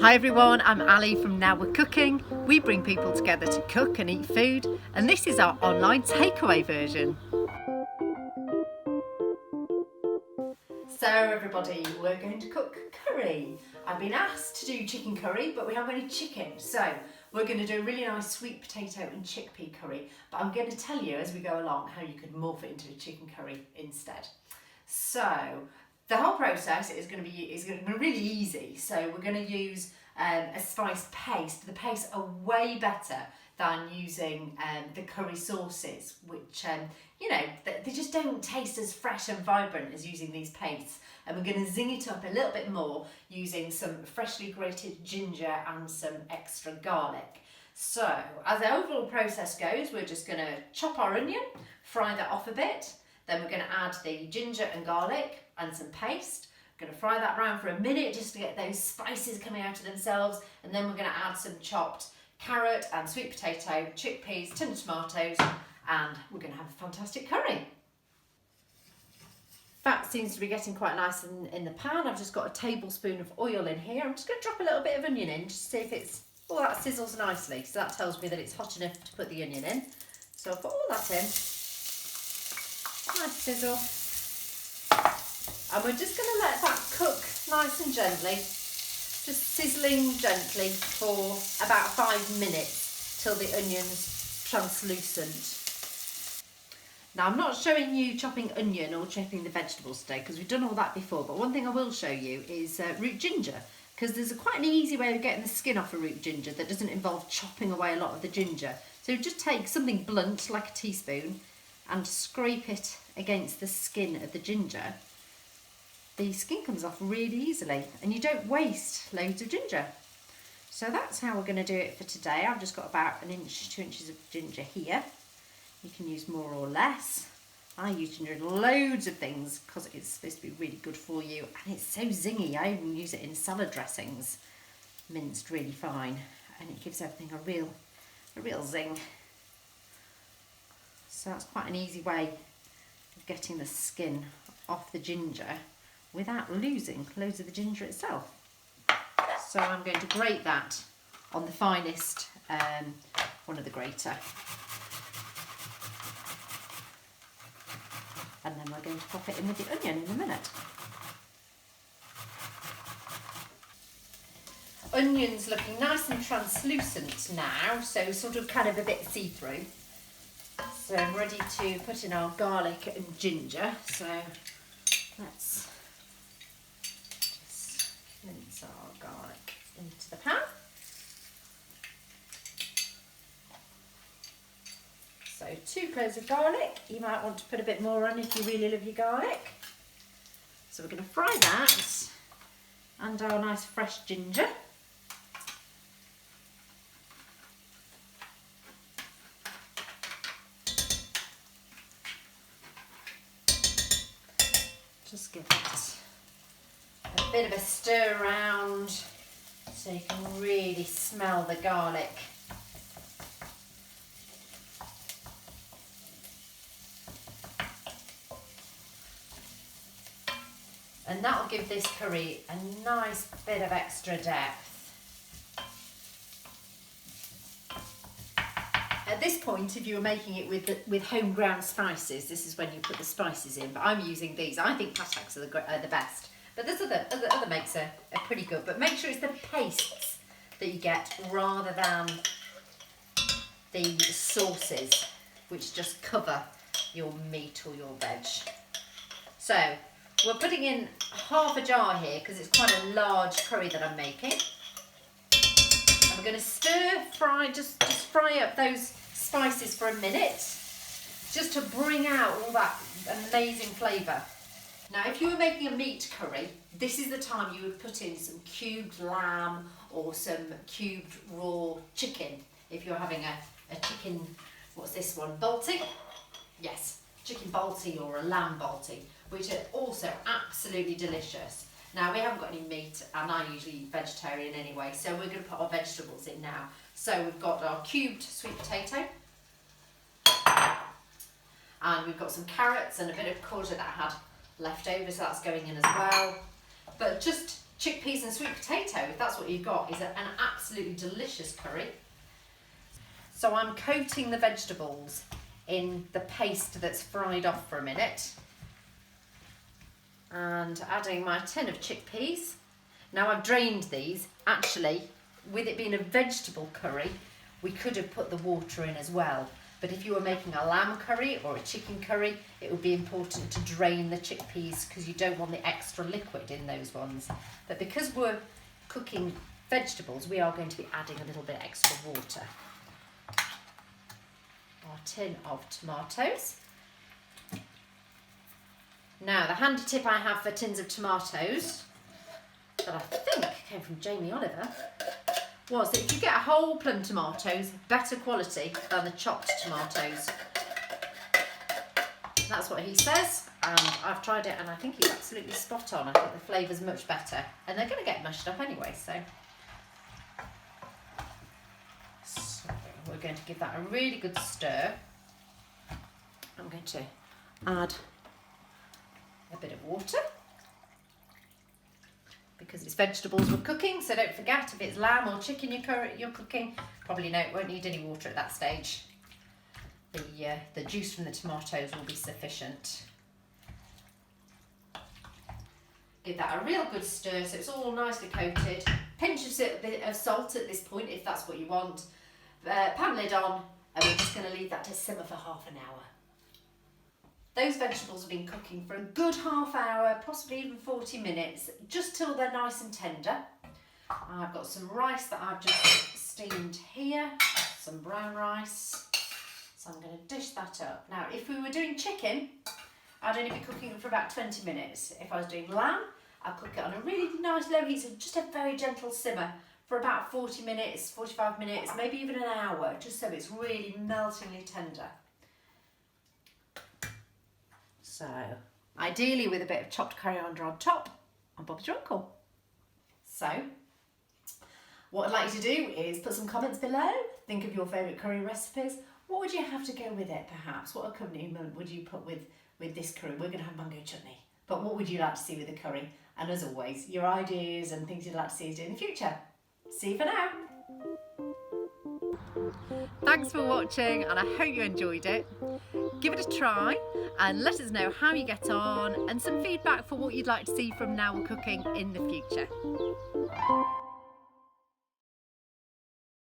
Hi everyone, I'm Ali from Now We're Cooking. We bring people together to cook and eat food, and this is our online takeaway version. So everybody, we're going to cook curry. I've been asked to do chicken curry, but we haven't any chicken. So we're going to do a really nice sweet potato and chickpea curry, but I'm going to tell you as we go along how you could morph it into a chicken curry instead. So the whole process is going to be really easy. So we're going to use a spice paste. The pastes are way better than using the curry sauces, which they just don't taste as fresh and vibrant as using these pastes. And we're going to zing it up a little bit more using some freshly grated ginger and some extra garlic. So as the overall process goes, we're just going to chop our onion, fry that off a bit. Then we're going to add the ginger and garlic and some paste. We're going to fry that around for a minute just to get those spices coming out of themselves. And then we're going to add some chopped carrot and sweet potato, chickpeas, tinned tomatoes, and we're going to have a fantastic curry. Fat seems to be getting quite nice in the pan. I've just got a tablespoon of oil in here. I'm just going to drop a little bit of onion in just to see if that sizzles nicely. So that tells me that it's hot enough to put the onion in. So I'll put all that in. Nice sizzle. And we're just going to let that cook nice and gently, just sizzling gently for about 5 minutes till the onion's translucent. Now I'm not showing you chopping onion or chopping the vegetables today because we've done all that before, but one thing I will show you is root ginger, because there's quite an easy way of getting the skin off a root ginger that doesn't involve chopping away a lot of the ginger. So just take something blunt like a teaspoon and scrape it against the skin of the ginger. The skin comes off really easily and you don't waste loads of ginger. So that's how we're going to do it for today. I've just got about 1 inch, 2 inches of ginger here. You can use more or less. I use ginger in loads of things because it's supposed to be really good for you and it's so zingy. I even use it in salad dressings, minced really fine, and it gives everything a real zing. So that's quite an easy way of getting the skin off the ginger without losing loads of the ginger itself. So I'm going to grate that on the finest one of the grater. And then we're going to pop it in with the onion in a minute. Onion's looking nice and translucent now, so sort of kind of a bit see-through. So I'm ready to put in our garlic and ginger. So let's just mince our garlic into the pan. So 2 cloves of garlic. You might want to put a bit more on if you really love your garlic. So we're going to fry that and our nice fresh ginger. Just give it a bit of a stir around so you can really smell the garlic. And that'll give this curry a nice bit of extra depth. At this point, if you were making it with home ground spices, this is when you put the spices in, but I'm using these. I think pattaks are the best, but there's other makes are pretty good, but make sure it's the pastes that you get rather than the sauces, which just cover your meat or your veg. So we're putting in half a jar here because it's quite a large curry that I'm making. And we're going to stir fry, just fry up those spices for a minute, just to bring out all that amazing flavour. Now, if you were making a meat curry, this is the time you would put in some cubed lamb or some cubed raw chicken. If you're having a chicken, what's this one, balti? Yes, chicken balti or a lamb balti, which are also absolutely delicious. Now, we haven't got any meat and I usually eat vegetarian anyway, so we're going to put our vegetables in now. So we've got our cubed sweet potato and we've got some carrots and a bit of cordon that I had left over, so that's going in as well. But just chickpeas and sweet potato, if that's what you've got, is an absolutely delicious curry. So I'm coating the vegetables in the paste that's fried off for a minute and adding my tin of chickpeas. Now I've drained these. Actually, with it being a vegetable curry, we could have put the water in as well. But if you were making a lamb curry or a chicken curry, it would be important to drain the chickpeas because you don't want the extra liquid in those ones. But because we're cooking vegetables, we are going to be adding a little bit extra water. Our tin of tomatoes. Now, the handy tip I have for tins of tomatoes, that I think came from Jamie Oliver, was that if you get a whole plum tomatoes, better quality than the chopped tomatoes. That's what he says, and I've tried it and I think he's absolutely spot on. I think the flavour's much better, and they're going to get mushed up anyway, so we're going to give that a really good stir. I'm going to add a bit of water because it's vegetables we're cooking, so don't forget, if it's lamb or chicken you're cooking, probably won't need any water at that stage. The juice from the tomatoes will be sufficient. Give that a real good stir so it's all nicely coated. Pinch a bit of salt at this point if that's what you want. Pan lid on, and we're just going to leave that to simmer for half an hour. Those vegetables have been cooking for a good half hour, possibly even 40 minutes, just till they're nice and tender. I've got some rice that I've just steamed here, some brown rice. So I'm going to dish that up. Now, if we were doing chicken, I'd only be cooking it for about 20 minutes. If I was doing lamb, I'd cook it on a really nice low heat, so just a very gentle simmer for about 40 minutes, 45 minutes, maybe even an hour, just so it's really meltingly tender. So, ideally with a bit of chopped coriander on top, and Bob's your uncle. So, what I'd like you to do is put some comments below. Think of your favourite curry recipes. What would you have to go with it, perhaps? What accompaniment would you put with this curry? We're going to have mango chutney. But what would you like to see with the curry? And as always, your ideas and things you'd like to see us do in the future. See you for now. Thanks for watching, and I hope you enjoyed it. Give it a try and let us know how you get on and some feedback for what you'd like to see from Now We're Cooking in the future.